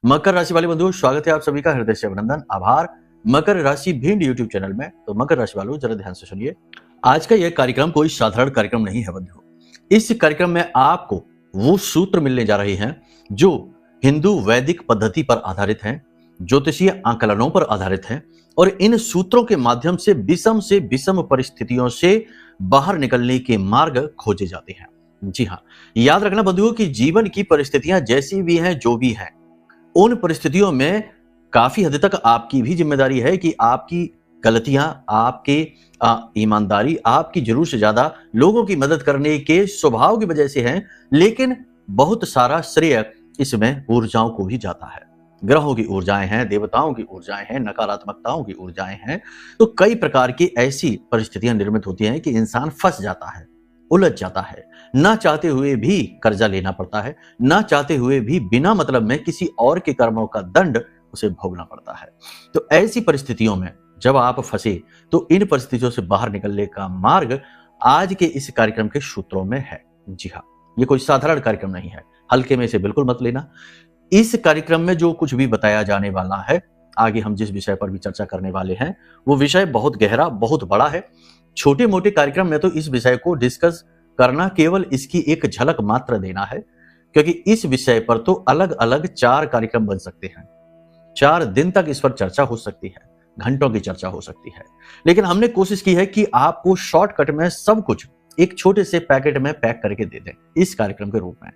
मकर राशि वाले बंधुओं, स्वागत है आप सभी का हृदय से अभिनंदन, आभार। मकर राशि भिंड यूट्यूब चैनल में। तो मकर राशि वालों, जरा ध्यान से सुनिए। आज का यह कार्यक्रम कोई साधारण कार्यक्रम नहीं है बंधुओं। इस कार्यक्रम में आपको वो सूत्र मिलने जा रहे हैं जो हिंदू वैदिक पद्धति पर आधारित हैं, ज्योतिषीय आकलनों पर आधारित हैं और इन सूत्रों के माध्यम से विषम परिस्थितियों से बाहर निकलने के मार्ग खोजे जाते हैं। जी हाँ, याद रखना बंधुओं कि जीवन की परिस्थितियां जैसी भी हैं, जो भी हैं, उन परिस्थितियों में काफी हद तक आपकी भी जिम्मेदारी है कि आपकी गलतियां, आपके ईमानदारी आपकी जरूर से ज्यादा लोगों की मदद करने के स्वभाव की वजह से है, लेकिन बहुत सारा श्रेय इसमें ऊर्जाओं को भी जाता है। ग्रहों की ऊर्जाएं हैं, देवताओं की ऊर्जाएं हैं, नकारात्मकताओं की ऊर्जाएं हैं। तो कई प्रकार की ऐसी परिस्थितियां निर्मित होती हैं कि इंसान फंस जाता है, उलझ जाता है, ना चाहते हुए भी कर्जा लेना पड़ता है, ना चाहते हुए भी बिना मतलब में किसी और के कर्मों का दंड उसे भोगना पड़ता है। तो ऐसी परिस्थितियों में जब आप फंसे, तो इन परिस्थितियों से बाहर निकलने का मार्ग आज के इस कार्यक्रम के सूत्रों में है। जी हाँ, ये कोई साधारण कार्यक्रम नहीं है, हल्के में इसे बिल्कुल मत लेना। इस कार्यक्रम में जो कुछ भी बताया जाने वाला है, आगे हम जिस विषय पर भी चर्चा करने वाले हैं, वो विषय बहुत गहरा, बहुत बड़ा है। छोटे मोटे कार्यक्रम में तो इस विषय को डिस्कस करना केवल इसकी एक झलक मात्र देना है, क्योंकि इस विषय पर तो अलग अलग 4 कार्यक्रम बन सकते हैं। 4 दिन तक इस पर चर्चा हो सकती है, घंटों की चर्चा हो सकती है। लेकिन हमने कोशिश की है कि आपको शॉर्टकट में सब कुछ एक छोटे से पैकेट में पैक करके दे दें इस कार्यक्रम के रूप में,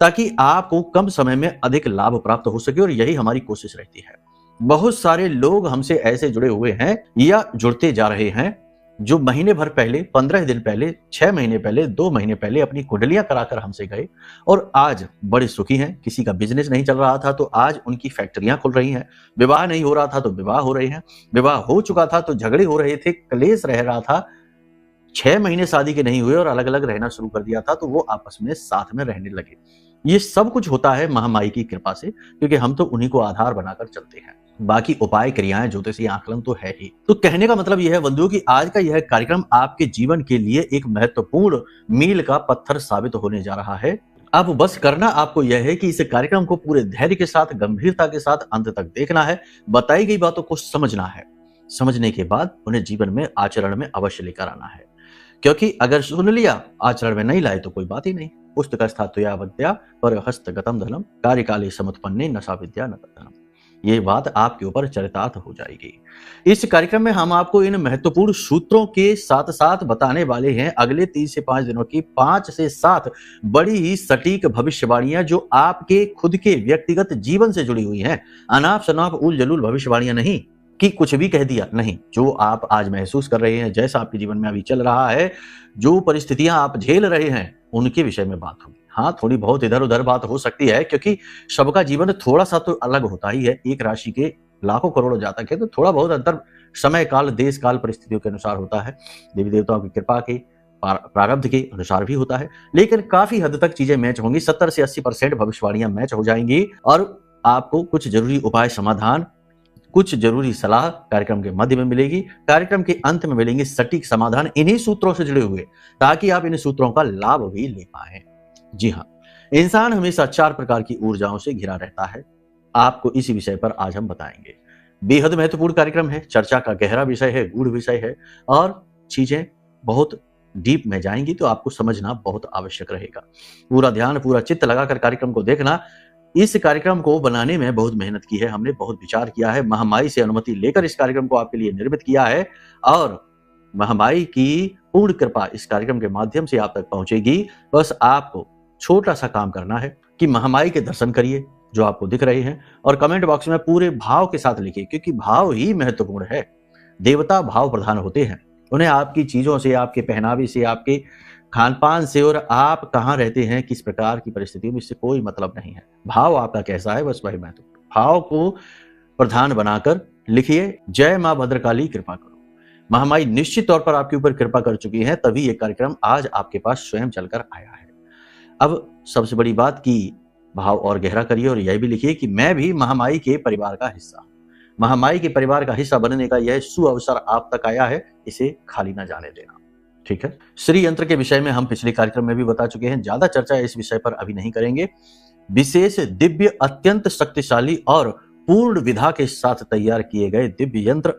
ताकि आपको कम समय में अधिक लाभ प्राप्त हो सके, और यही हमारी कोशिश रहती है। बहुत सारे लोग हमसे ऐसे जुड़े हुए हैं या जुड़ते जा रहे हैं जो महीने भर पहले, 15 दिन पहले, 6 महीने पहले, 2 महीने पहले अपनी कुंडलियां कराकर हमसे गए और आज बड़े सुखी हैं। किसी का बिजनेस नहीं चल रहा था तो आज उनकी फैक्ट्रियां खुल रही हैं, विवाह नहीं हो रहा था तो विवाह हो रहे हैं, विवाह हो चुका था तो झगड़े हो रहे थे, क्लेश रह रहा था, 6 महीने शादी के नहीं हुए और अलग अलग रहना शुरू कर दिया था, तो वो आपस में साथ में रहने लगे। ये सब कुछ होता है महामाई की कृपा से, क्योंकि हम तो उन्हीं को आधार बनाकर चलते हैं। बाकी उपाय, क्रियाएं, ज्योतिषीय आकलन तो है ही। तो कहने का मतलब यह है बंधुओं कि आज का यह कार्यक्रम आपके जीवन के लिए एक महत्वपूर्ण मील का पत्थर साबित होने जा रहा है। अब बस करना आपको यह है कि इस कार्यक्रम को पूरे धैर्य के साथ, गंभीरता के साथ अंत तक देखना है, बताई गई बातों को समझना है, समझने के बाद उन्हें जीवन में, आचरण में अवश्य लेकर आना है। क्योंकि अगर सुन लिया, आचरण में नहीं लाए तो कोई बात ही नहीं। पुस्तकस्थात्वया विद्या पर हस्तगतम धनम कार्यकाले समुत्पन्ने नशा विद्या न तद्धनम। ये बात आपके ऊपर चरितार्थ हो जाएगी। इस कार्यक्रम में हम आपको इन महत्वपूर्ण सूत्रों के साथ साथ बताने वाले हैं अगले 3 से 5 दिनों की 5 से 7 बड़ी ही सटीक भविष्यवाणियां, जो आपके खुद के व्यक्तिगत जीवन से जुड़ी हुई हैं। अनाप शनाप उल जलूल भविष्यवाणियां नहीं कि कुछ भी कह दिया, नहीं। जो आप आज महसूस कर रहे हैं, जैसा आपके जीवन में अभी चल रहा है, जो परिस्थितियां आप झेल रहे हैं, उनके विषय में बात होगी। हाँ, थोड़ी बहुत इधर उधर बात हो सकती है, क्योंकि सबका जीवन थोड़ा सा तो अलग होता ही है। एक राशि के लाखों करोड़ों जातक है, तो थोड़ा बहुत अंतर समय काल, देश काल, परिस्थितियों के अनुसार होता है, देवी देवताओं की कृपा के प्रारब्ध के अनुसार भी होता है। लेकिन काफी हद तक चीजें मैच होंगी, 70 से 80% भविष्यवाणियां मैच हो जाएंगी और आपको कुछ जरूरी उपाय, समाधान, कुछ जरूरी सलाह कार्यक्रम के मध्य में मिलेगी। कार्यक्रम के अंत में मिलेंगे सटीक समाधान इन्हीं सूत्रों से जुड़े हुए, ताकि आप इन सूत्रों का लाभ भी ले पाए। जी हाँ, इंसान हमेशा 4 प्रकार की ऊर्जाओं से घिरा रहता है। आपको इसी विषय पर आज हम बताएंगे। बेहद महत्वपूर्ण कार्यक्रम है, चर्चा का गहरा विषय है, गूढ़ विषय है, और चीजें बहुत डीप में जाएंगी तो आपको समझना बहुत आवश्यक रहेगा। पूरा ध्यान, पूरा चित्त लगाकर कार्यक्रम को देखना। इस कार्यक्रम को बनाने में बहुत मेहनत की है हमने, बहुत विचार किया है, महामाई से अनुमति लेकर इस कार्यक्रम को आपके लिए निर्मित किया है, और महामाई की पूर्ण कृपा इस कार्यक्रम के माध्यम से आप तक पहुंचेगी। बस आपको छोटा सा काम करना है कि महामाई के दर्शन करिए जो आपको दिख रहे हैं, और कमेंट बॉक्स में पूरे भाव के साथ लिखिए, क्योंकि भाव ही महत्वपूर्ण है। देवता भाव प्रधान होते हैं, उन्हें आपकी चीजों से, आपके पहनावे से, आपके खान पान से और आप कहाँ रहते हैं, किस प्रकार की परिस्थितियों में, इससे कोई मतलब नहीं है। भाव आपका कैसा है, बस वही महत्वपूर्ण। भाव को प्रधान बनाकर लिखिए, जय मां भद्रकाली कृपा करो। महामाई निश्चित तौर पर आपके ऊपर कृपा कर चुकी है, तभी ये कार्यक्रम आज आपके पास स्वयं चलकर आया है। अब सबसे बड़ी बात कि भाव और गहरा करिए और यह भी लिखिए कि मैं भी महामाई के परिवार का हिस्सा हूं। महामाई के परिवार का हिस्सा बनने का यह सुअवसर आप तक आया है, इसे खाली ना जाने देना। ठीक है। श्री यंत्र के विषय में हम पिछले कार्यक्रम में भी बता चुके हैं, ज्यादा चर्चा इस विषय पर अभी नहीं करेंगे। विशेष दिव्य, अत्यंत शक्तिशाली और पूर्ण विधा के साथ तैयार किए गए दिव्य यंत्र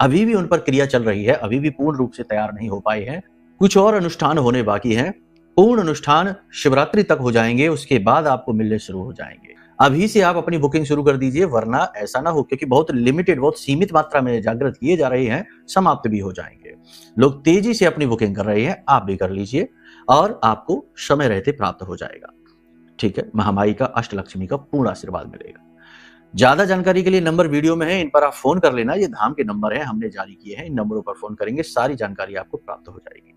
अभी भी उन पर क्रिया चल रही है, अभी भी पूर्ण रूप से तैयार नहीं हो पाए हैं। कुछ और अनुष्ठान होने बाकी हैं। पूर्ण अनुष्ठान शिवरात्रि तक हो जाएंगे, उसके बाद आपको मिलने शुरू हो जाएंगे। अभी से आप अपनी बुकिंग शुरू कर दीजिए, वरना ऐसा ना हो, क्योंकि बहुत लिमिटेड, बहुत सीमित मात्रा में जागृत किए जा रहे हैं, समाप्त भी हो जाएंगे। लोग तेजी से अपनी बुकिंग कर रहे हैं, आप भी कर लीजिए और आपको समय रहते प्राप्त हो जाएगा। ठीक है, महामाई का, अष्टलक्ष्मी का पूर्ण आशीर्वाद मिलेगा। ज्यादा जानकारी के लिए नंबर वीडियो में है, इन पर आप फोन कर लेना। ये धाम के नंबर है, हमने जारी किए हैं, इन नंबरों पर फोन करेंगे, सारी जानकारी आपको प्राप्त हो जाएगी।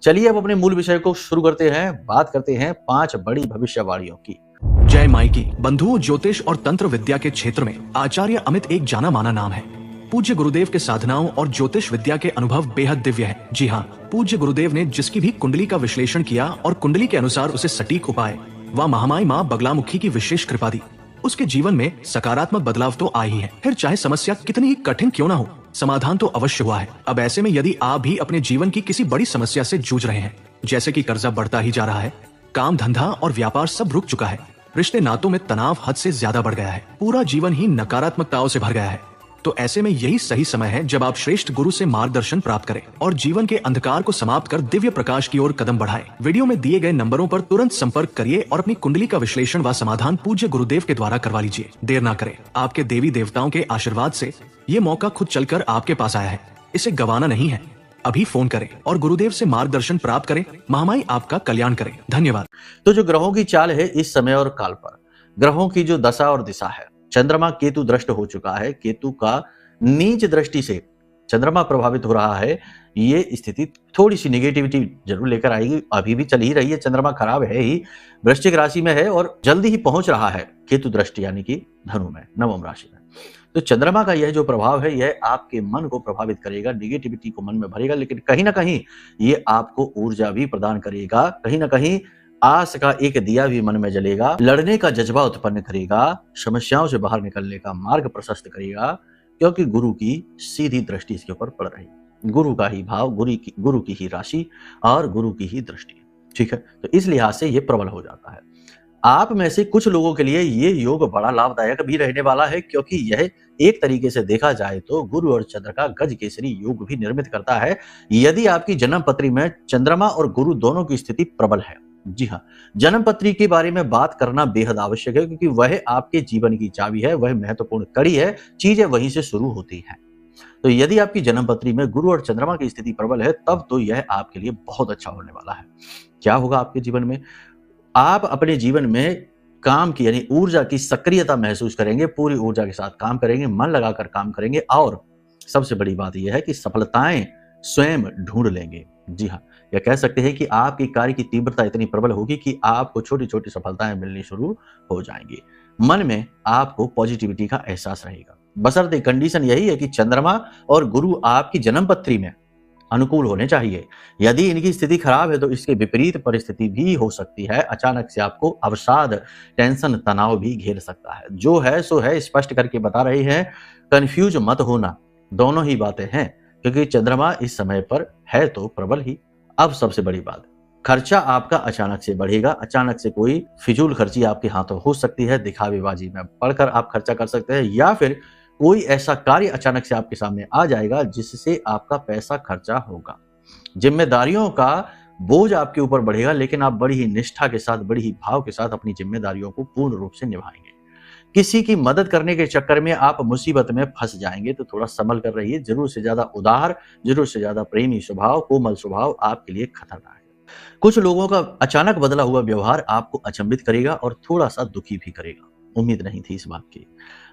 चलिए अब अपने मूल विषय को शुरू करते हैं। बात करते हैं 5 बड़ी भविष्यवाणियों की। जय माई की। बंधुओं, ज्योतिष और तंत्र विद्या के क्षेत्र में आचार्य अमित एक जाना माना नाम है। पूज्य गुरुदेव के साधनाओं और ज्योतिष विद्या के अनुभव बेहद दिव्य है। जी हाँ, पूज्य गुरुदेव ने जिसकी भी कुंडली का विश्लेषण किया और कुंडली के अनुसार उसे सटीक उपाय व महामाई माँ बगलामुखी की विशेष कृपा दी, उसके जीवन में सकारात्मक बदलाव तो आए ही है। फिर चाहे समस्या कितनी ही कठिन क्यों ना हो, समाधान तो अवश्य हुआ है। अब ऐसे में यदि आप भी अपने जीवन की किसी बड़ी समस्या से जूझ रहे हैं, जैसे कि कर्जा बढ़ता ही जा रहा है, काम धंधा और व्यापार सब रुक चुका है, रिश्ते नातों में तनाव हद से ज्यादा बढ़ गया है, पूरा जीवन ही नकारात्मकताओं से भर गया है, तो ऐसे में यही सही समय है जब आप श्रेष्ठ गुरु से मार्गदर्शन प्राप्त करें और जीवन के अंधकार को समाप्त कर दिव्य प्रकाश की ओर कदम बढ़ाएं। वीडियो में दिए गए नंबरों पर तुरंत संपर्क करिए और अपनी कुंडली का विश्लेषण व समाधान पूज्य गुरुदेव के द्वारा करवा लीजिए। देर ना करें, आपके देवी देवताओं के आशीर्वाद से ये मौका खुद चलकर आपके पास आया है, इसे गंवाना नहीं है। अभी फोन करें और गुरुदेव से मार्गदर्शन प्राप्त करें। महामाई आपका कल्याण करें। धन्यवाद। तो जो ग्रहों की चाल है इस समय और काल पर, ग्रहों की जो दशा और दिशा है, चंद्रमा केतु दृष्ट हो चुका है। केतु का नीच दृष्टि से चंद्रमा प्रभावित हो रहा है। ये स्थिति थोड़ी सी नेगेटिविटी जरूर लेकर आएगी, अभी भी चल ही रही है, चंद्रमा खराब है ही, वृश्चिक राशि में है और जल्दी ही पहुंच रहा है केतु दृष्टि यानी कि धनु में, नवम राशि में। तो चंद्रमा का यह जो प्रभाव है यह आपके मन को प्रभावित करेगा, नेगेटिविटी को मन में भरेगा, लेकिन कहीं ना कहीं ये आपको ऊर्जा भी प्रदान करेगा, कहीं ना कहीं आस का एक दिया भी मन में जलेगा, लड़ने का जज्बा उत्पन्न करेगा, समस्याओं से बाहर निकलने का मार्ग प्रशस्त करेगा, क्योंकि गुरु की सीधी दृष्टि इसके ऊपर पड़ रही है। गुरु का ही भाव, गुरु की ही राशि और गुरु की ही दृष्टि। ठीक है, तो इस लिहाज से ये प्रबल हो जाता है। आप में से कुछ लोगों के लिए ये योग बड़ा लाभदायक भी रहने वाला है, क्योंकि यह एक तरीके से देखा जाए तो गुरु और चंद्र का गज केसरी योग भी निर्मित करता है, यदि आपकी जन्म पत्री में चंद्रमा और गुरु दोनों की स्थिति प्रबल है। जी हाँ, जन्म पत्री के बारे में बात करना बेहद आवश्यक है, क्योंकि वह आपके जीवन की चाबी है, वह महत्वपूर्ण कड़ी है, चीजें वहीं से शुरू होती हैं। तो यदि आपकी जन्म पत्री में गुरु और चंद्रमा की स्थिति प्रबल है, तब तो यह आपके लिए बहुत अच्छा होने वाला है। क्या होगा आपके जीवन में? आप अपने जीवन में काम की यानी ऊर्जा की सक्रियता महसूस करेंगे, पूरी ऊर्जा के साथ काम करेंगे, मन लगाकर काम करेंगे और सबसे बड़ी बात यह है कि सफलताएं स्वयं ढूंढ लेंगे। जी हाँ, या कह सकते हैं कि आपकी कार्य की तीव्रता इतनी प्रबल होगी कि आपको छोटी छोटी सफलताएं मिलनी शुरू हो जाएंगी। मन में आपको पॉजिटिविटी का एहसास रहेगा, बशर्ते कंडीशन यही है कि चंद्रमा और गुरु आपकी जन्म पत्री में अनुकूल होने चाहिए। यदि इनकी स्थिति खराब है तो इसके विपरीत परिस्थिति भी हो सकती है। अचानक से आपको अवसाद, टेंशन, तनाव भी घेर सकता है। जो है सो है, स्पष्ट करके बता रहे हैं, कंफ्यूज मत होना। दोनों ही बातें हैं, क्योंकि चंद्रमा इस समय पर है तो प्रबल ही। अब सबसे बड़ी बात, खर्चा आपका अचानक से बढ़ेगा। अचानक से कोई फिजूल खर्ची आपके हाथों हो सकती है, दिखावेबाजी में पड़कर आप खर्चा कर सकते हैं, या फिर कोई ऐसा कार्य अचानक से आपके सामने आ जाएगा जिससे आपका पैसा खर्चा होगा। जिम्मेदारियों का बोझ आपके ऊपर बढ़ेगा, लेकिन आप बड़ी ही निष्ठा के साथ, बड़ी ही भाव के साथ अपनी जिम्मेदारियों को पूर्ण रूप से निभाएंगे। किसी की मदद करने के चक्कर में आप मुसीबत में फंस जाएंगे, तो थोड़ा संभल कर रहिए। जरूर से ज्यादा उदार, जरूर से ज्यादा प्रेमी स्वभाव, कोमल स्वभाव आपके लिए खतरनाक है। कुछ लोगों का अचानक बदला हुआ व्यवहार आपको अचंभित करेगा और थोड़ा सा दुखी भी करेगा। उम्मीद नहीं थी इस बात की।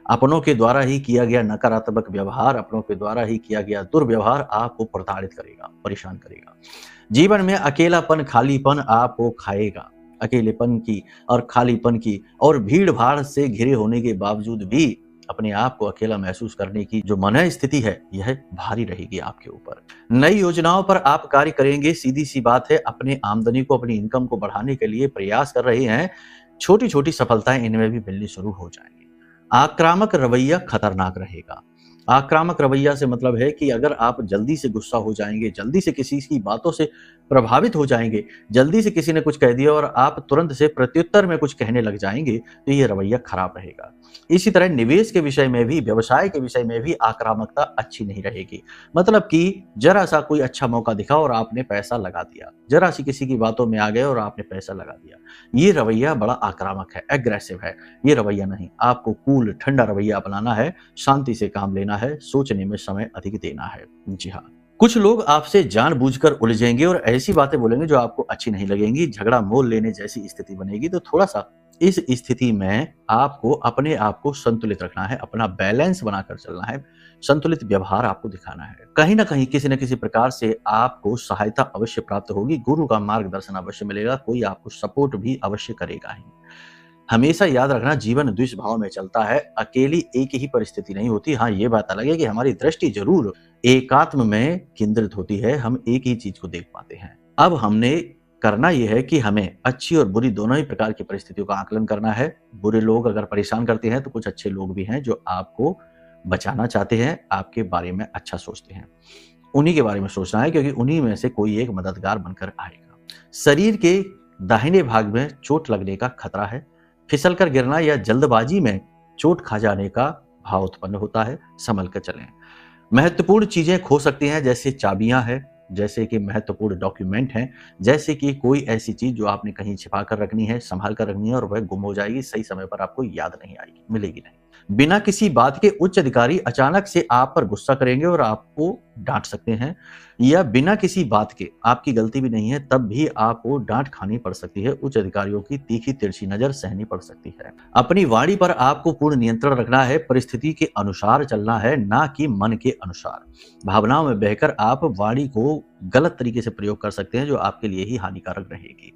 अपनों के द्वारा ही किया गया नकारात्मक व्यवहार, अपनों के द्वारा ही किया गया दुर्व्यवहार आपको प्रताड़ित करेगा, परेशान करेगा। जीवन में अकेलापन, खालीपन आपको खाएगा। अकेलेपन की और खालीपन की और भीड़ भाड़ से घिरे होने के बावजूद भी अपने आप को अकेला महसूस करने की जो मन स्थिति है, यह भारी रहेगी आपके ऊपर। नई योजनाओं पर आप कार्य करेंगे। सीधी सी बात है, अपनी आमदनी को, अपनी इनकम को बढ़ाने के लिए प्रयास कर रहे हैं। छोटी छोटी सफलताएं इनमें भी मिलनी शुरू हो जाएंगी। आक्रामक रवैया खतरनाक रहेगा। आक्रामक रवैया से मतलब है कि अगर आप जल्दी से गुस्सा हो जाएंगे, जल्दी से किसी की बातों से प्रभावित हो जाएंगे, जल्दी से किसी ने कुछ कह दिया और आप तुरंत से प्रत्युत्तर में कुछ कहने लग जाएंगे, तो ये रवैया खराब रहेगा। इसी तरह निवेश के विषय में भी, व्यवसाय के विषय में भी आक्रामकता अच्छी नहीं रहेगी। मतलब कि जरा सा कोई अच्छा मौका दिखा और आपने पैसा लगा दिया, जरा सी किसी की बातों में आ गए और आपने पैसा लगा दिया, ये रवैया बड़ा आक्रामक है, एग्रेसिव है। ये रवैया नहीं, आपको कूल ठंडा रवैया अपनाना है, शांति से काम लेना है, सोचने में समय अधिक देना है। जी हाँ, कुछ लोग आपसे जानबूझकर उलझेंगे और ऐसी बातें बोलेंगे जो आपको अच्छी नहीं लगेंगी, झगड़ा मोल लेने जैसी स्थिति बनेगी। तो थोड़ा सा इस स्थिति में आपको अपने आप को संतुलित रखना है, अपना बैलेंस बनाकर चलना है, संतुलित व्यवहार आपको दिखाना है। कहीं ना कहीं किसी न किसी प्रकार से आपको सहायता अवश्य प्राप्त होगी, गुरु का मार्गदर्शन अवश्य मिलेगा, कोई आपको सपोर्ट भी अवश्य करेगा ही। हमेशा याद रखना, जीवन द्विभाव में चलता है, अकेली एक ही परिस्थिति नहीं होती। हाँ, ये बात अलग है कि हमारी दृष्टि जरूर एकात्म में केंद्रित होती है, हम एक ही चीज को देख पाते हैं। अब हमने करना यह है कि हमें अच्छी और बुरी दोनों ही प्रकार की परिस्थितियों का आकलन करना है। बुरे लोग अगर परेशान करते हैं तो कुछ अच्छे लोग भी हैं जो आपको बचाना चाहते हैं, आपके बारे में अच्छा सोचते हैं। उन्हीं के बारे में सोचना है, क्योंकि उन्हीं में से कोई एक मददगार बनकर आएगा। शरीर के दाहिने भाग में चोट लगने का खतरा है, फिसल कर गिरना या जल्दबाजी में चोट खा जाने का भाव उत्पन्न होता है, संभल कर चलें। महत्वपूर्ण चीजें खो सकती हैं, जैसे चाबियां हैं, जैसे कि महत्वपूर्ण डॉक्यूमेंट हैं, जैसे कि कोई ऐसी चीज जो आपने कहीं छिपा कर रखनी है, संभाल कर रखनी है और वह गुम हो जाएगी, सही समय पर आपको याद नहीं आएगी, मिलेगी नहीं। बिना किसी बात के उच्च अधिकारी अचानक से आप पर गुस्सा करेंगे और आपको डांट सकते हैं, या बिना किसी बात के, आपकी गलती भी नहीं है तब भी आपको डांट खानी पड़ सकती है। उच्च अधिकारियों की तीखी तिरछी नजर सहनी पड़ सकती है। अपनी वाणी पर आपको पूर्ण नियंत्रण रखना है, परिस्थिति के अनुसार चलना है, ना कि मन के अनुसार। भावनाओं में बहकर आप वाणी को गलत तरीके से प्रयोग कर सकते हैं, जो आपके लिए ही हानिकारक रहेगी।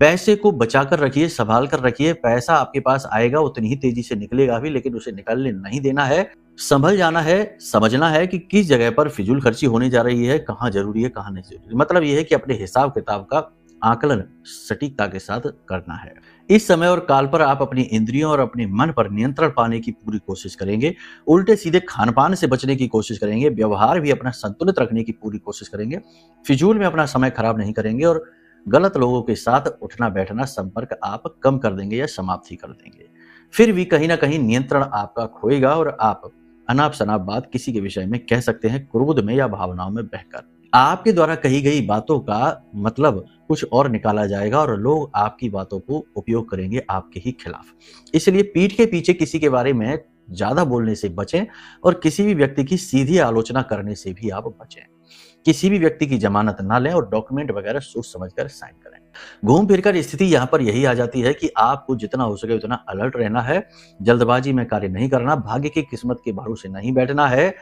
पैसे को बचाकर रखिए, संभाल कर रखिए। पैसा आपके पास आएगा, उतनी ही तेजी से निकलेगा भी, लेकिन उसे निकलने नहीं देना है। संभल जाना है, समझना है कि किस जगह पर फिजूल खर्ची होने जा रही है, कहाँ जरूरी है, कहाँ नहीं जरूरी। मतलब यह है कि अपने हिसाब किताब का आकलन सटीकता के साथ करना है। इस समय और काल पर आप अपनी इंद्रियों और अपने मन पर नियंत्रण पाने की पूरी कोशिश करेंगे। उल्टे सीधे खानपान से बचने की कोशिश करेंगे, व्यवहार भी अपना संतुलित रखने की पूरी कोशिश करेंगे, फिजूल में अपना समय खराब नहीं करेंगे और गलत लोगों के साथ उठना बैठना, संपर्क आप कम कर देंगे या समाप्त ही कर देंगे। फिर भी कहीं ना कहीं नियंत्रण आपका खोएगा और आप अनाप शनाप बात किसी के विषय में कह सकते हैं, क्रोध में या भावनाओं में बहकर। आपके द्वारा कही गई बातों का मतलब कुछ और निकाला जाएगा और लोग आपकी बातों को उपयोग करेंगे आपके ही खिलाफ। इसलिए पीठ के पीछे किसी के बारे में ज्यादा बोलने से बचें और किसी भी व्यक्ति की सीधी आलोचना करने से भी आप बचें। किसी भी व्यक्ति की जमानत ना लें और डॉक्यूमेंट वगैरह सोच समझकर साइन करें। घूम फिरकर स्थिति यहाँ पर यही आ जाती है कि आपको जितना हो सके उतना अलर्ट रहना है, जल्दबाजी में कार्य नहीं करना, भाग्य की किस्मत के भरोसे नहीं बैठना है।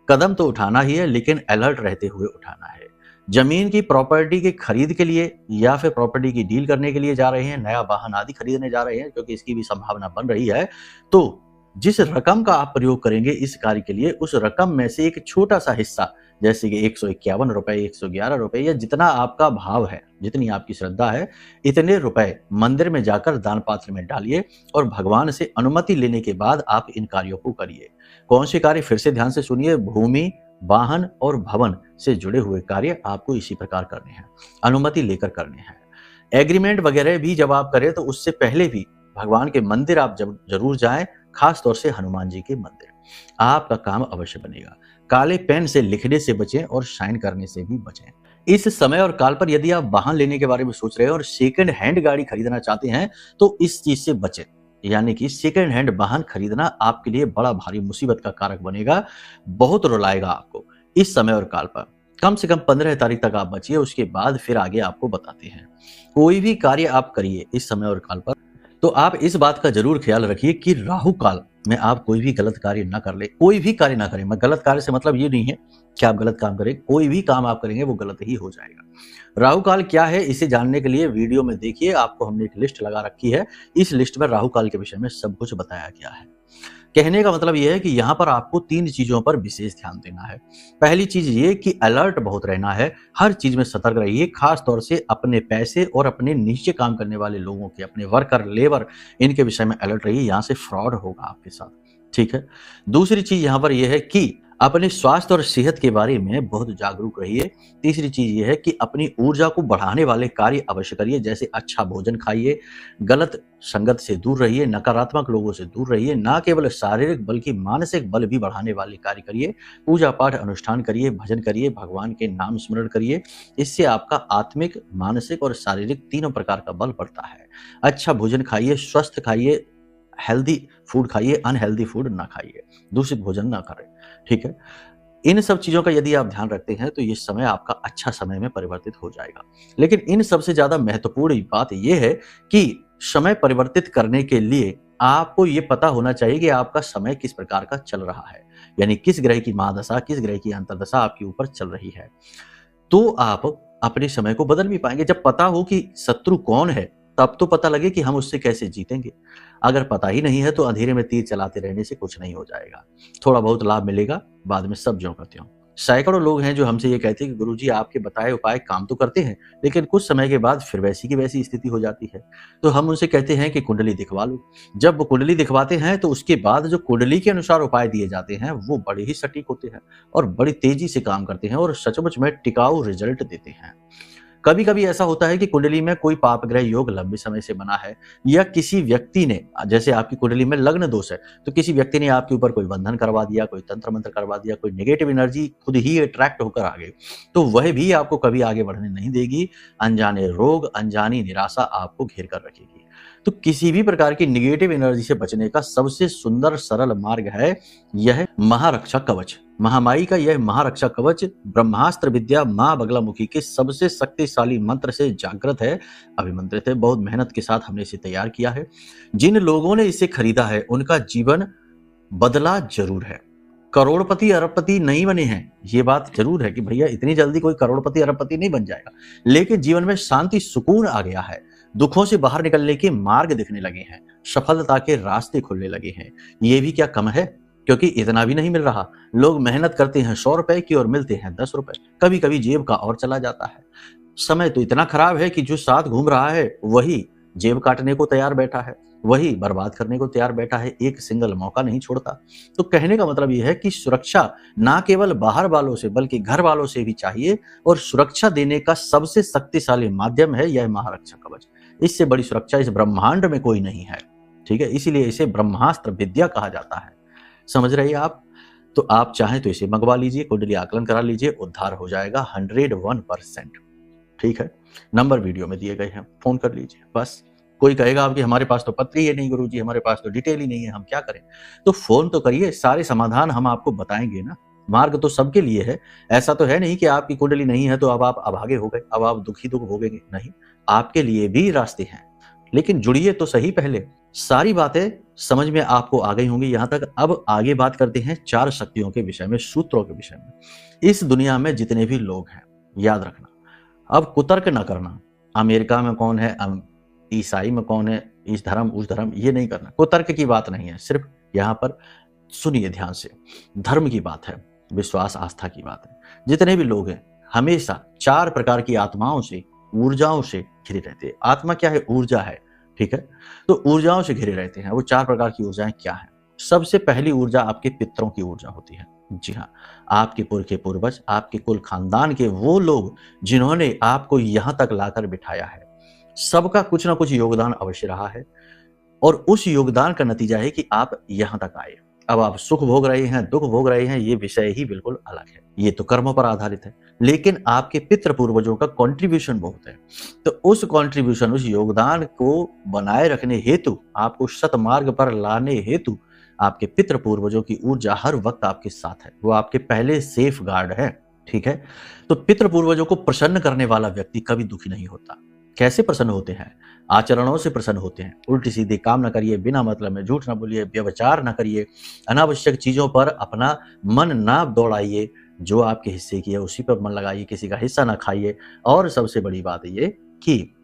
कदम तो उठाना ही है, लेकिन अलर्ट रहते हुए उठाना है। जमीन की प्रॉपर्टी के खरीद के लिए या फिर प्रॉपर्टी की डील करने के लिए जा रहे हैं, नया वाहन आदि खरीदने जा रहे हैं, क्योंकि इसकी भी संभावना बन रही है, तो जिस रकम का आप प्रयोग करेंगे इस कार्य के लिए, उस रकम में से एक छोटा सा हिस्सा, जैसे कि 151 रुपए, 111 रुपए, या जितना आपका भाव है, जितनी आपकी श्रद्धा है, इतने रुपए मंदिर में जाकर दान पात्र में डालिए और भगवान से अनुमति लेने के बाद आप इन कार्यों को करिए। कौन से कार्य, फिर से ध्यान से सुनिए, भूमि, वाहन और भवन से जुड़े हुए कार्य आपको इसी प्रकार करने हैं, अनुमति लेकर करने हैं। एग्रीमेंट वगैरह भी जब आप करें तो उससे पहले भी भगवान के मंदिर आप जरूर जाएं, खास तौर से हनुमान जी के मंदिर। आपका काम अवश्य बनेगा। काले पेन से लिखने से बचें और साइन करने से भी बचें। इस समय और काल पर यदि आप वाहन लेने के बारे में सोच रहे हैं और सेकंड हैंड गाड़ी खरीदना चाहते हैं तो इस चीज से बचें। यानी कि सेकंड हैंड वाहन खरीदना आपके लिए बड़ा भारी मुसीबत का कारक बनेगा, बहुत रुलाएगा आपको। इस समय और काल पर कम से कम 15 तारीख तक आप बचिए, उसके बाद फिर आगे आपको बताते हैं। कोई भी कार्य आप करिए इस समय और काल पर, तो आप इस बात का जरूर ख्याल रखिए कि राहु काल में आप कोई भी गलत कार्य ना कर ले, कोई भी कार्य ना करें। मैं गलत कार्य से मतलब ये नहीं है कि आप गलत काम करें, कोई भी काम आप करेंगे वो गलत ही हो जाएगा। राहु काल क्या है इसे जानने के लिए वीडियो में देखिए, आपको हमने एक लिस्ट लगा रखी है। इस लिस्ट में राहु काल के विषय में सब कुछ बताया गया है। कहने का मतलब यह है कि यहाँ पर आपको 3 चीजों पर विशेष ध्यान देना है। पहली चीज ये कि अलर्ट बहुत रहना है, हर चीज में सतर्क रहिए, खास तौर से अपने पैसे और अपने नीचे काम करने वाले लोगों के, अपने वर्कर, लेबर, इनके विषय में अलर्ट रहिए, यहाँ से फ्रॉड होगा आपके साथ, ठीक है। दूसरी चीज यहाँ पर यह है कि अपने स्वास्थ्य और सेहत के बारे में बहुत जागरूक रहिए। तीसरी चीज ये है कि अपनी ऊर्जा को बढ़ाने वाले कार्य अवश्य करिए, जैसे अच्छा भोजन खाइए, गलत संगत से दूर रहिए, नकारात्मक लोगों से दूर रहिए, ना केवल शारीरिक बल्कि मानसिक बल भी बढ़ाने वाले कार्य करिए। पूजा पाठ अनुष्ठान करिए, भजन करिए, भगवान के नाम स्मरण करिए। इससे आपका आत्मिक, मानसिक और शारीरिक तीनों प्रकार का बल बढ़ता है। अच्छा भोजन खाइए, स्वस्थ खाइए, हेल्दी फूड खाइए, अनहेल्दी फूड ना खाइए, दूषित भोजन ना करें। ठीक है, इन सब चीजों का यदि आप ध्यान रखते हैं तो ये समय आपका अच्छा समय में परिवर्तित हो जाएगा। लेकिन इन सबसे ज्यादा महत्वपूर्ण बात यह है कि समय परिवर्तित करने के लिए आपको ये पता होना चाहिए कि आपका समय किस प्रकार का चल रहा है, यानी किस ग्रह की महादशा, किस ग्रह की अंतर्दशा आपके ऊपर चल रही है। तो आप अपने समय को बदल भी पाएंगे। जब पता हो कि शत्रु कौन है, तब तो पता लगे कि हम उससे कैसे जीतेंगे। अगर पता ही नहीं है तो अंधेरे में तीर चलाते रहने से कुछ नहीं हो जाएगा। थोड़ा बहुत लाभ मिलेगा, बाद में सब ज्यों का त्यों। सैकड़ों लोग हैं जो हमसे ये कहते हैं कि गुरुजी आपके बताए उपाय काम तो करते हैं, लेकिन कुछ समय के बाद फिर वैसी की वैसी स्थिति हो जाती है। तो हम उनसे कहते हैं कि कुंडली दिखवा लो। जब वो कुंडली दिखवाते हैं तो उसके बाद जो कुंडली के अनुसार उपाय दिए जाते हैं वो बड़े ही सटीक होते हैं और बड़ी तेजी से काम करते हैं और सचमुच में टिकाऊ रिजल्ट देते हैं। कभी कभी ऐसा होता है कि कुंडली में कोई पाप ग्रह योग लंबे समय से बना है, या किसी व्यक्ति ने, जैसे आपकी कुंडली में लग्न दोष है तो किसी व्यक्ति ने आपके ऊपर कोई बंधन करवा दिया, कोई तंत्र मंत्र करवा दिया, कोई नेगेटिव एनर्जी खुद ही अट्रैक्ट होकर आ गई, तो वह भी आपको कभी आगे बढ़ने नहीं देगी। अनजाने रोग, अनजानी निराशा आपको घेर कर रखेगी। तो किसी भी प्रकार की नेगेटिव एनर्जी से बचने का सबसे सुंदर सरल मार्ग है यह महारक्षा कवच। महामाई का यह महारक्षा कवच ब्रह्मास्त्र विद्या मां बगलामुखी के सबसे शक्तिशाली मंत्र से जागृत है, अभिमंत्रित है। बहुत मेहनत के साथ हमने इसे तैयार किया है। जिन लोगों ने इसे खरीदा है उनका जीवन बदला जरूर है। करोड़पति अरबपति नहीं बने हैं, ये बात जरूर है कि भैया इतनी जल्दी कोई करोड़पति अरबपति नहीं बन जाएगा, लेकिन जीवन में शांति सुकून आ गया है, दुखों से बाहर निकलने के मार्ग दिखने लगे हैं, सफलता के रास्ते खुलने लगे हैं। ये भी क्या कम है, क्योंकि इतना भी नहीं मिल रहा। लोग मेहनत करते हैं 100 रुपए की और मिलते हैं 10 रुपए, कभी कभी जेब का और चला जाता है। समय तो इतना खराब है कि जो साथ घूम रहा है वही जेब काटने को तैयार बैठा है, वही बर्बाद करने को तैयार बैठा है, एक सिंगल मौका नहीं छोड़ता। तो कहने का मतलब यह है कि सुरक्षा ना केवल बाहर वालों से बल्कि घर वालों से भी चाहिए, और सुरक्षा देने का सबसे शक्तिशाली माध्यम है यह महारक्षा कवच। इससे बड़ी सुरक्षा इस ब्रह्मांड में कोई नहीं है। ठीक है, इसीलिए इसे ब्रह्मास्त्र विद्या कहा जाता है। समझ रहे हैं आप? तो आप चाहें तो इसे मंगवा लीजिए, कुंडली आकलन करा लीजिए, उद्धार हो जाएगा 101%। ठीक है, नंबर वीडियो में दिए गए हैं, फोन कर लीजिए। बस कोई कहेगा आपकी हमारे पास तो पत्र ही है नहीं गुरुजी, हमारे पास तो डिटेल ही नहीं है, हम क्या करें? तो फोन तो करिए, सारे समाधान हम आपको बताएंगे ना। मार्ग तो सबके लिए है। ऐसा तो है नहीं कि आपकी कुंडली नहीं है तो अब आप अभागे हो गए, अब आप दुखी दुख भोगेंगे। नहीं, आपके लिए भी रास्ते हैं, लेकिन जुड़िए तो सही पहले। सारी बातें समझ में आपको आ गई होंगी यहाँ तक। अब आगे बात करते हैं 4 शक्तियों के विषय में, सूत्रों के विषय में। इस दुनिया में जितने भी लोग हैं, याद रखना, अब कुतर्क ना करना, अमेरिका में कौन है, ईसाई में कौन है, इस धर्म उस धर्म, ये नहीं करना। कुतर्क की बात नहीं है, सिर्फ यहाँ पर सुनिए ध्यान से। धर्म की बात है, विश्वास आस्था की बात है। जितने भी लोग हैं हमेशा 4 प्रकार की आत्माओं से, ऊर्जाओं से घिरे रहते हैं। आत्मा क्या है? ऊर्जा है। ठीक है, तो ऊर्जाओं से घिरे रहते हैं। वो 4 प्रकार की ऊर्जाएं क्या है? सबसे पहली ऊर्जा आपके पितरों की ऊर्जा होती है। जी हाँ, आपके पुरखे पूर्वज, आपके कुल खानदान के वो लोग जिन्होंने आपको यहां तक लाकर बिठाया है, सबका कुछ ना कुछ योगदान अवश्य रहा है, और उस योगदान का नतीजा है कि आप यहां तक आए। अब आप सुख भोग रहे हैं, दुख भोग रहे हैं, ये विषय ही बिल्कुल अलग है, ये तो कर्मों पर आधारित है। लेकिन आपके पितृ पूर्वजों का कंट्रीब्यूशन बहुत है। तो उस कंट्रीब्यूशन, उस योगदान को बनाए रखने हेतु, आपको सतमार्ग पर लाने हेतु आपके पितृ पूर्वजों की ऊर्जा हर वक्त आपके साथ है। वो आपके पहले सेफ गार्ड है। ठीक है, तो पितृ पूर्वजों को प्रसन्न करने वाला व्यक्ति कभी दुखी नहीं होता। कैसे प्रसन्न होते हैं? आचरणों से प्रसन्न होते हैं। उल्टी सीधे काम न करिए, बिना मतलब में झूठ न बोलिए, व्यभिचार न करिए, अनावश्यक चीजों पर अपना मन ना दौड़ाइए, जो आपके हिस्से की है उसी पर मन लगाइए, किसी का हिस्सा ना खाइए। और सबसे बड़ी बात ये कि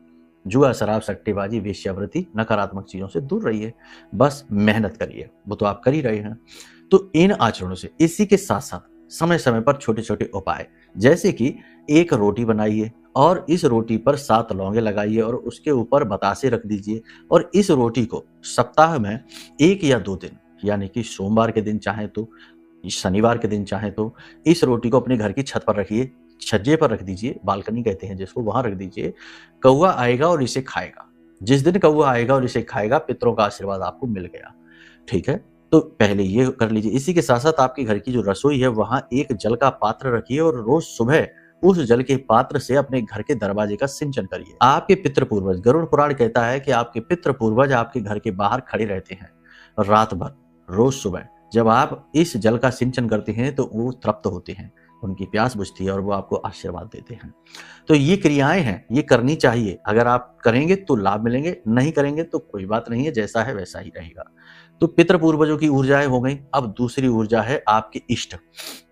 जुआ, शराब, सट्टेबाजी, वेश्यावृत्ति, नकारात्मक चीजों से दूर रहिए। बस मेहनत करिए, वो तो आप कर ही रहे हैं। तो इन आचरणों से, इसी के साथ साथ समय समय पर छोटे छोटे उपाय, जैसे कि एक रोटी बनाइए और इस रोटी पर 7 लौंगे लगाइए और उसके ऊपर बतासे रख दीजिए, और इस रोटी को सप्ताह में 1 या 2 दिन, यानी कि सोमवार के दिन चाहे तो, शनिवार के दिन चाहे तो इस रोटी को अपने घर की छत पर रखिए, छज्जे पर रख दीजिए, बालकनी कहते हैं जिसको, वहां रख दीजिए। कौवा आएगा और इसे खाएगा। जिस दिन कौवा आएगा और इसे खाएगा, पितरों का आशीर्वाद आपको मिल गया। ठीक है, तो पहले ये कर लीजिए। इसी के साथ साथ आपके घर की जो रसोई है वहां एक जल का पात्र रखिए और रोज सुबह उस जल के पात्र से अपने घर के दरवाजे का सिंचन करिए। आपके पितृ पूर्वज, गरुड़ पुराण कहता है कि आपके पितृ पूर्वज आपके घर के बाहर खड़े रहते हैं रात भर, रोज सुबह जब आप इस जल का सिंचन करते हैं तो वो तृप्त होते हैं, उनकी प्यास बुझती है और वो आपको आशीर्वाद देते हैं। तो ये क्रियाएं हैं, ये करनी चाहिए। अगर आप करेंगे तो लाभ मिलेंगे, नहीं करेंगे तो कोई बात नहीं है, जैसा है वैसा ही रहेगा। तो पितृ पूर्वजों की ऊर्जाएं हो गई। अब दूसरी ऊर्जा है आपके इष्ट।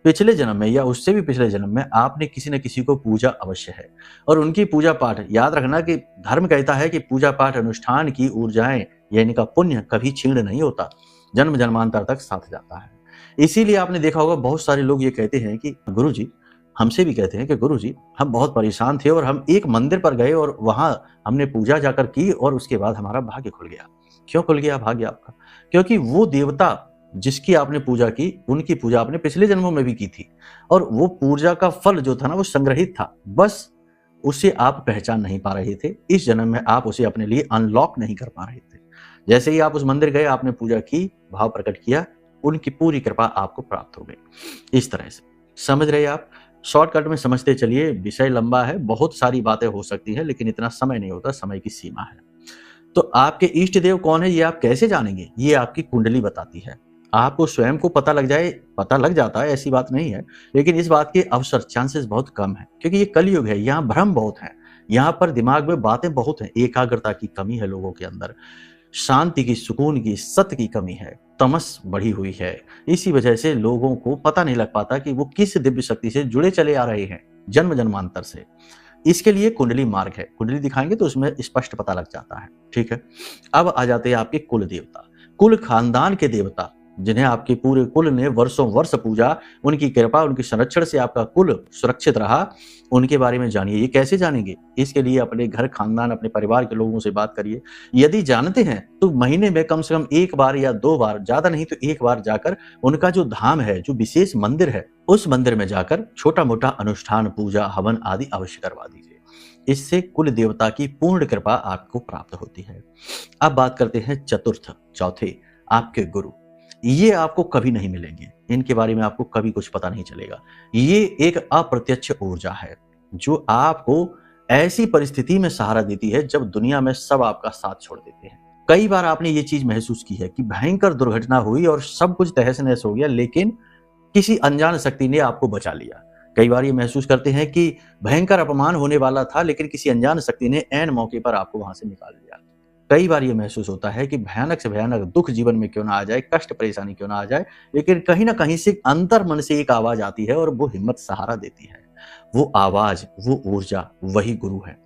पिछले जन्म में या उससे भी पिछले जन्म में आपने किसी न किसी को पूजा अवश्य है और उनकी पूजा पाठ, याद रखना कि धर्म कहता है कि पूजा पाठ अनुष्ठान की ऊर्जाएं या इनका पुण्य कभी छीण नहीं होता, जन्म जन्मांतर तक साथ जाता है। इसीलिए आपने देखा होगा बहुत सारे लोग ये कहते हैं कि गुरुजी, हमसे भी कहते हैं कि गुरुजी हम बहुत परेशान थे और हम एक मंदिर पर गए और वहां हमने पूजा जाकर की और उसके बाद हमारा भाग्य खुल गया। क्यों खुल गया भाग्य आपका? क्योंकि वो देवता जिसकी आपने पूजा की, उनकी पूजा आपने पिछले जन्मों में भी की थी और वो पूजा का फल जो था ना वो संग्रहित था, बस उसे आप पहचान नहीं पा रहे थे। इस जन्म में आप उसे अपने लिए अनलॉक नहीं कर पा रहे थे। जैसे ही आप उस मंदिर गए, आपने पूजा की, भाव प्रकट किया, उनकी पूरी कृपा आपको प्राप्त हो गई। इस तरह से समझ रहे आप? शॉर्टकट में समझते चलिए, विषय लंबा है, बहुत सारी बातें हो सकती हैं, लेकिन इतना समय नहीं होता, समय की सीमा है। तो आपके इष्ट देव कौन है ये आप कैसे जानेंगे? ये आपकी कुंडली बताती है। आपको स्वयं को पता लग जाता है, ऐसी बात नहीं है, लेकिन इस बात के अवसर, चांसेस बहुत कम है, क्योंकि ये कलयुग है, यहाँ भ्रम बहुत है, यहाँ पर दिमाग में बातें बहुत हैं, एकाग्रता की कमी है लोगों के अंदर, शांति की, सुकून की, सत्य की कमी है, तमस बढ़ी हुई है। इसी वजह से लोगों को पता नहीं लग पाता कि वो किस दिव्य शक्ति से जुड़े चले आ रहे हैं जन्म जन्मांतर से। इसके लिए कुंडली मार्ग है, कुंडली दिखाएंगे तो उसमें स्पष्ट पता लग जाता है। ठीक है, अब आ जाते हैं आपके कुल देवता, कुल खानदान के देवता, जिन्हें आपके पूरे कुल ने वर्षों वर्ष पूजा, उनकी कृपा, उनके संरक्षण से आपका कुल सुरक्षित रहा, उनके बारे में जानिए। ये कैसे जानेंगे? इसके लिए अपने घर, खानदान, अपने परिवार के लोगों से बात करिए। यदि जानते हैं तो महीने में कम से कम एक बार या 2 बार, ज्यादा नहीं तो एक बार जाकर उनका जो धाम है, जो विशेष मंदिर है, उस मंदिर में जाकर छोटा मोटा अनुष्ठान, पूजा, हवन आदि अवश्य करवा दीजिए। इससे कुल देवता की पूर्ण कृपा आपको प्राप्त होती है। अब बात करते हैं चतुर्थ, चौथे, आपके गुरु। ये आपको कभी नहीं मिलेंगे, इनके बारे में आपको कभी कुछ पता नहीं चलेगा। ये एक अप्रत्यक्ष ऊर्जा है जो आपको ऐसी परिस्थिति में सहारा देती है जब दुनिया में सब आपका साथ छोड़ देते हैं। कई बार आपने ये चीज महसूस की है कि भयंकर दुर्घटना हुई और सब कुछ तहस नहस हो गया, लेकिन किसी अनजान शक्ति ने आपको बचा लिया। कई बार ये महसूस करते हैं कि भयंकर अपमान होने वाला था, लेकिन किसी अनजान शक्ति ने ऐन मौके पर आपको वहां से निकाल दिया। कई बार ये महसूस होता है कि भयानक से भयानक दुख जीवन में क्यों ना आ जाए, कष्ट परेशानी क्यों ना आ जाए, लेकिन कहीं ना कहीं से अंतर मन से एक आवाज आती है और वो हिम्मत, सहारा देती है। वो आवाज, वो ऊर्जा, वही गुरु है।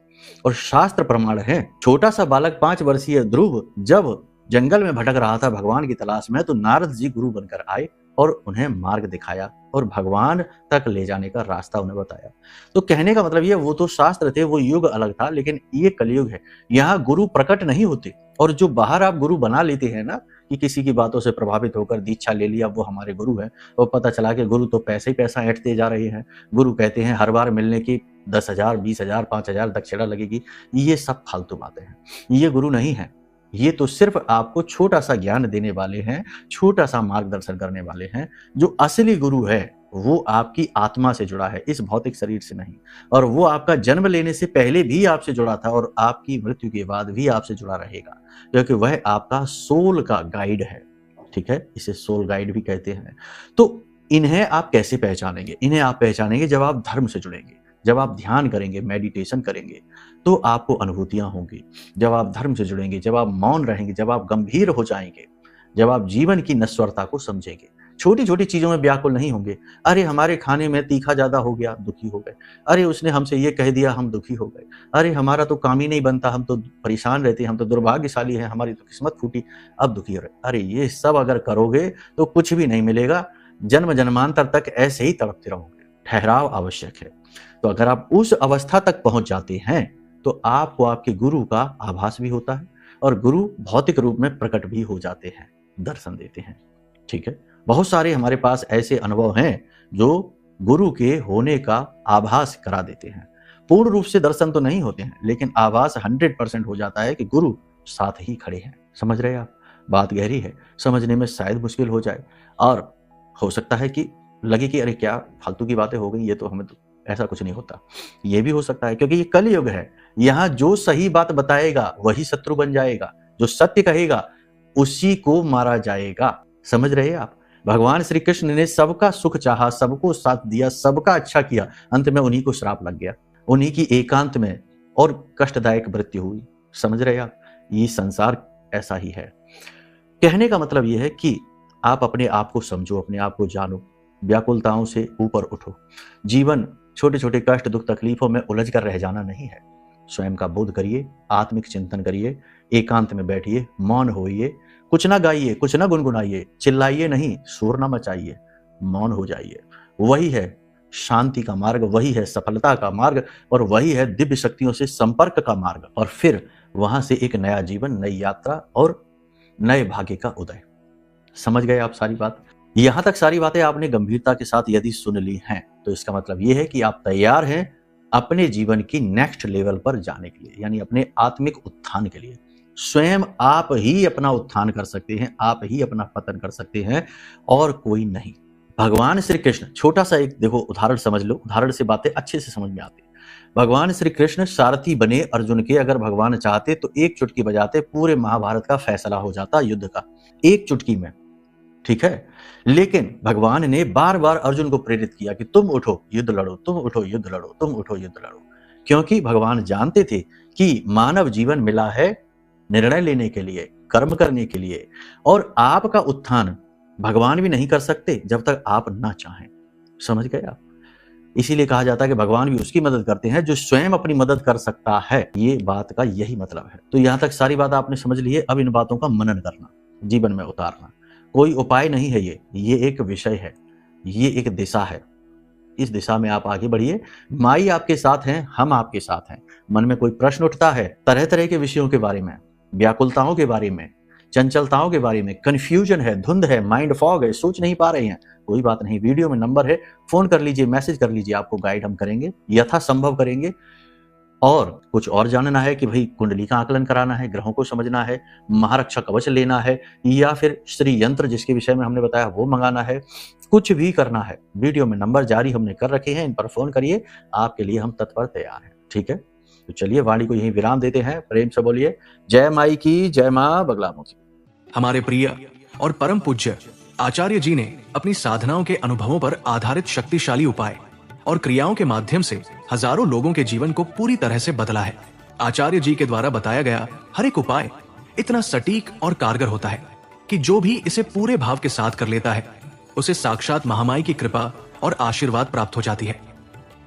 और शास्त्र प्रमाण है, छोटा सा बालक 5 वर्षीय ध्रुव जब जंगल में भटक रहा था भगवान की तलाश में, तो नारद जी गुरु बनकर आए और उन्हें मार्ग दिखाया और भगवान तक ले जाने का रास्ता उन्हें बताया। तो कहने का मतलब ये, वो तो शास्त्र थे, वो युग अलग था, लेकिन ये कलयुग है। यहाँ गुरु प्रकट नहीं होते, और जो बाहर आप गुरु बना लेते हैं ना, कि किसी की बातों से प्रभावित होकर दीक्षा ले लिया, वो हमारे गुरु है, और पता चला कि गुरु तो पैसे ही पैसा ऐंठते जा रहे हैं। गुरु कहते हैं हर बार मिलने की 10,000, 20,000, 5,000 दक्षिणा लगेगी। ये सब फालतू बातें हैं, ये गुरु नहीं है। ये तो सिर्फ आपको छोटा सा ज्ञान देने वाले हैं, छोटा सा मार्गदर्शन करने वाले हैं। जो असली गुरु है वो आपकी आत्मा से जुड़ा है, इस भौतिक शरीर से नहीं। और वो आपका जन्म लेने से पहले भी आपसे जुड़ा था और आपकी मृत्यु के बाद भी आपसे जुड़ा रहेगा, क्योंकि वह आपका सोल का गाइड है। ठीक है, इसे सोल गाइड भी कहते हैं। तो इन्हें आप कैसे पहचानेंगे? इन्हें आप पहचानेंगे जब आप धर्म से जुड़ेंगे, जब आप ध्यान करेंगे, मेडिटेशन करेंगे, तो आपको अनुभूतियां होंगी। जब आप धर्म से जुड़ेंगे, जब आप मौन रहेंगे, जब आप गंभीर हो जाएंगे, जब आप जीवन की नश्वरता को समझेंगे, छोटी छोटी चीजों में व्याकुल नहीं होंगे। अरे हमारे खाने में तीखा ज्यादा हो गया, दुखी हो गए। अरे उसने हमसे ये कह दिया, हम दुखी हो गए। अरे हमारा तो काम ही नहीं बनता, हम तो परेशान रहते, हम तो दुर्भाग्यशाली हैं, हमारी तो किस्मत फूटी, अब दुखी हो रहे। अरे ये सब अगर करोगे तो कुछ भी नहीं मिलेगा, जन्म जन्मांतर तक ऐसे ही तड़पते रहोगे। ठहराव आवश्यक है। तो अगर आप उस अवस्था तक पहुंच जाते हैं तो आपको आपके गुरु का आभास भी होता है और गुरु भौतिक रूप में प्रकट भी हो जाते हैं, दर्शन देते हैं। ठीक है, बहुत सारे हमारे पास ऐसे अनुभव हैं जो गुरु के होने का आभास करा देते हैं। पूर्ण रूप से दर्शन तो नहीं होते हैं, लेकिन आभास 100% हो जाता है कि गुरु साथ ही खड़े हैं। समझ रहे हैं आप? बात गहरी है, समझने में शायद मुश्किल हो जाए, और हो सकता है कि लगे कि अरे क्या फालतू की बातें हो गई, ये तो हमें तो ऐसा कुछ नहीं होता। ये भी हो सकता है क्योंकि ये कलयुग है। यहाँ जो सही बात बताएगा वही शत्रु बन जाएगा, जो सत्य कहेगा उसी को मारा जाएगा। समझ रहे हैं आप? भगवान श्री कृष्ण ने सबका सुख चाहा, सबको साथ दिया, सबका अच्छा किया, अंत में उन्हीं को श्राप लग गया, उन्हीं की एकांत में और कष्टदायक मृत्यु हुई। समझ रहे हैं आप? ये संसार ऐसा ही है। कहने का मतलब यह है कि आप अपने आप को समझो, अपने आप को जानो, व्याकुलताओं से ऊपर उठो। जीवन छोटे छोटे कष्ट, दुख, तकलीफों में उलझ कर रह जाना नहीं है। स्वयं का बोध करिए, आत्मिक चिंतन करिए, एकांत में बैठिए, मौन होइए, कुछ ना गाइए, कुछ ना गुनगुनाइए, चिल्लाइए नहीं, शोर ना मचाइए, मौन हो जाइए। वही है शांति का मार्ग, वही है सफलता का मार्ग, और वही है दिव्य शक्तियों से संपर्क का मार्ग, और फिर वहां से एक नया जीवन, नई यात्रा और नए भाग्य का उदय। समझ गए आप सारी बात? यहां तक सारी बातें आपने गंभीरता के साथ यदि सुन ली हैं तो इसका मतलब यह है कि आप तैयार हैं अपने जीवन की नेक्स्ट लेवल पर जाने के लिए, यानी अपने आत्मिक उत्थान के लिए। स्वयं आप ही अपना उत्थान कर सकते हैं, आप ही अपना पतन कर सकते हैं, और कोई नहीं। भगवान श्री कृष्ण, छोटा सा एक देखो उदाहरण समझ लो, उदाहरण से बातें अच्छे से समझ में आती है। भगवान श्री कृष्ण सारथी बने अर्जुन के, अगर भगवान चाहते तो एक चुटकी बजाते पूरे महाभारत का फैसला हो जाता, युद्ध का, एक चुटकी में। ठीक है, लेकिन भगवान ने बार बार अर्जुन को प्रेरित किया कि तुम उठो युद्ध लड़ो, तुम उठो युद्ध लड़ो, तुम उठो युद्ध लड़ो, क्योंकि भगवान जानते थे कि मानव जीवन मिला है निर्णय लेने के लिए, कर्म करने के लिए, और आपका उत्थान भगवान भी नहीं कर सकते जब तक आप ना चाहें। समझ गए आप? इसीलिए कहा जाता है कि भगवान भी उसकी मदद करते हैं जो स्वयं अपनी मदद कर सकता है। ये बात का यही मतलब है। तो यहां तक सारी बात आपने समझ ली है। अब इन बातों का मनन करना, जीवन में उतारना। कोई उपाय नहीं है, ये एक विषय है, ये एक दिशा है। इस दिशा में आप आगे बढ़िए। माई आपके साथ हैं, हम आपके साथ हैं। मन में कोई प्रश्न उठता है तरह तरह के विषयों के बारे में, व्याकुलताओं के बारे में, चंचलताओं के बारे में, कंफ्यूजन है, धुंध है, माइंड फॉग है, सोच नहीं पा रहे हैं, कोई बात नहीं, वीडियो में नंबर है, फोन कर लीजिए, मैसेज कर लीजिए, आपको गाइड हम करेंगे, यथासंभव करेंगे। और कुछ और जानना है कि भाई कुंडली का आकलन कराना है, ग्रहों को समझना है, महारक्षा कवच लेना है, या फिर श्री यंत्र जिसके विषय में हमने बताया वो मंगाना है, कुछ भी करना है, वीडियो में नंबर जारी हमने कर रखे हैं, इन पर फोन करिए, आपके लिए हम तत्पर तैयार हैं। ठीक है, तो चलिए वाणी को यहीं विराम देते हैं। प्रेम से बोलिए जय माई की, जय मां बगलामुखी। हमारे प्रिय और परम पूज्य आचार्य जी ने अपनी साधनाओं के अनुभवों पर आधारित शक्तिशाली उपाय और क्रियाओं के माध्यम से हजारों लोगों के जीवन को पूरी तरह से बदला है। आचार्य जी के द्वारा बताया गया हर एक उपाय इतना सटीक और कारगर होता है कि जो भी इसे पूरे भाव के साथ कर लेता है उसे साक्षात महामाई की कृपा और आशीर्वाद प्राप्त हो जाती है।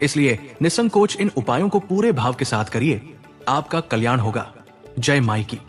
इसलिए निसंकोच इन उपायों को पूरे भाव के साथ करिए, आपका कल्याण होगा। जय माई की।